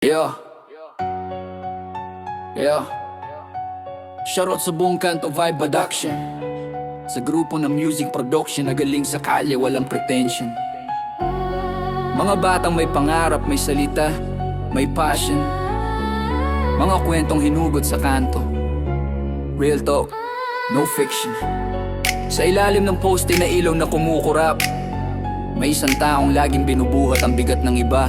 Yeah. Yeah. Shoutout sa buong Kanto Vibe Production, sa grupo ng music production na galing sa kalye, walang pretension. Mga batang may pangarap, may salita, may passion. Mga kwentong hinugot sa kanto. Real talk, no fiction. Sa ilalim ng poste na ilaw na kumukurap, may isang taong laging binubuhat ang bigat ng iba.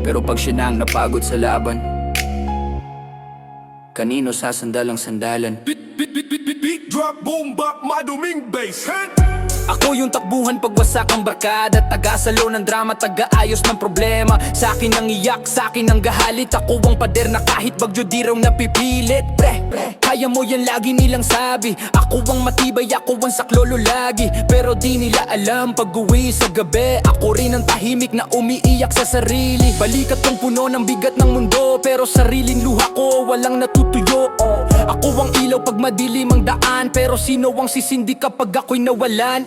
Pero pag siya na ang napagod sa laban, kanino sasandal ang sandalan? Beat drop, boom bap, maduming bass. Ako yung takbuhan pagwasak ang barkada, taga-salo ng drama, taga-ayos ng problema. Sa akin ang iyak, sa akin ang gahalit. Ako ang pader na kahit bagyo di raw napipilit. Kaya mo yan lagi nilang sabi. Ako ang matibay, ako ang saklolo lagi. Pero di nila alam pag uwi sa gabi, ako rin ang tahimik na umiiyak sa sarili. Balikat kong puno ng bigat ng mundo, pero sariling luha ko walang natutuyo. Ako ang ilaw pag madilim ang daan, pero sino ang sisindi kapag ako'y nawalan?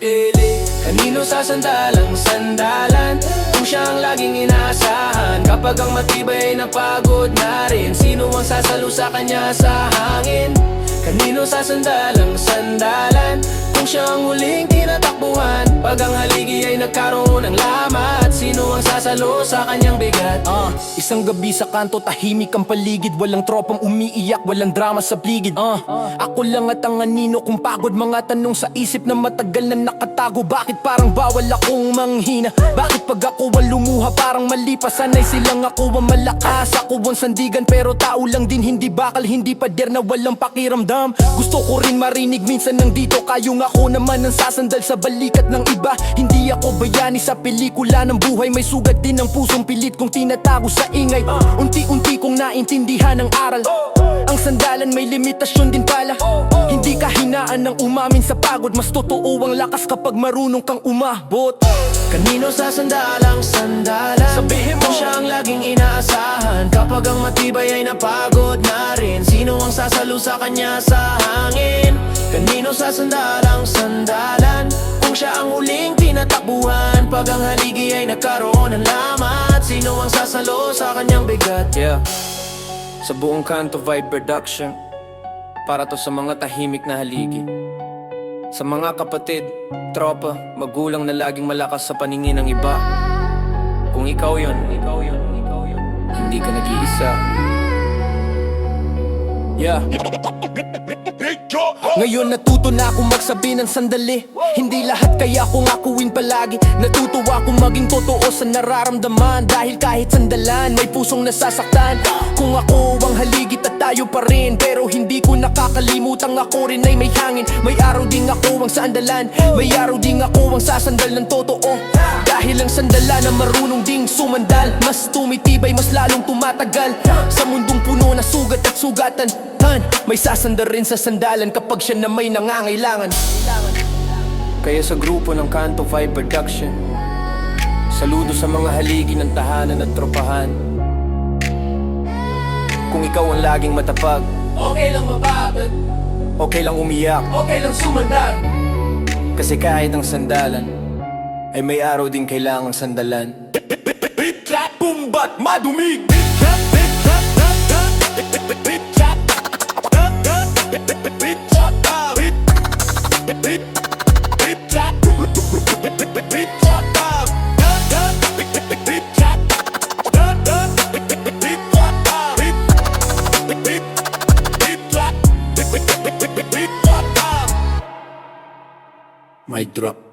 Kanino sasandalang sandalan kung siya ang laging inaasahan? Kapag ang matibay ay napagod na rin, sino ang sasalo sa kanya sa hangin? Kanino sasandalang sandalan kung siya ang huling tinatakbuhan? Pag ang haligi ay nagkaroon ng lamat, sino ang sasalo sa kanyang bigat? Isang gabi sa kanto, tahimik ang paligid. Walang tropang umiiyak, walang drama sa pligid. Ako lang at ang anino kung pagod. Mga tanong sa isip na matagal na nakatago. Bakit parang bawal akong manghina? Bakit pag ako ang lumuha parang malipas? Sanay silang ako ang malakas, ako ang sandigan, pero tao lang din, hindi bakal, hindi pader na walang pakiramdam. Gusto ko rin marinig minsan nang dito kayong ako naman ang sasandal sa balikat ng iba. Hindi ako bayani sa pelikula ng buhay, may sugat din ang pusong pilit kong tinatago sa ingay. Unti-unti kong naintindihan ang aral, ang sandalan may limitasyon din pala. Hindi kahinaan ng umamin sa pagod, mas totoo ang lakas kapag marunong kang umabot. Kanino sasandalang sandalan? Sabihin mo siya ang laging inaasahan. Kapag ang matibay ay napagod na rin, sino ang sasalo sa kanya sa hangin? Kanino sasandalang sandalan kung siya ang huling tinatakbuhan? Pag ang haligi ay nagkaroon ng lamat, sino ang sasalo sa kanyang bigat? Yeah. Sa buong Kanto Vibe Production, para to sa mga tahimik na haligi, sa mga kapatid, tropa, magulang na laging malakas sa paningin ng iba. Kung ikaw yun, hindi ka nag-iisa. Yeah. Ngayon natuto na akong magsabi ng sandali. Hindi lahat kaya kong akuin palagi. Natutuwa akong maging totoo sa nararamdaman, dahil kahit sandalan may pusong nasasaktan. Kung ako ang haligit at tayo pa rin, pero hindi ko nakakalimutang ako rin ay may hangin. May araw ding ako ang sandalan, may araw ding ako ang sasandal ng totoo. Dahil ang sandalan na marunong ding sumandal, mas tumitibay, mas lalong tumatagal. Sa mundong puno na sugat at sugatan, may sasandal rin sa sandalan kapag siya na may nangangailangan. Kaya sa grupo ng Kanto Vibe Production, saludo sa mga haligi ng tahanan at tropahan. Kung ikaw ang laging matapag, okay lang mapagod, okay lang umiyak, okay lang sumandal. Kasi kahit ang sandalan ay may araw din kailangang sandalan. Beat trap, boom bap, maduming. Mic drop.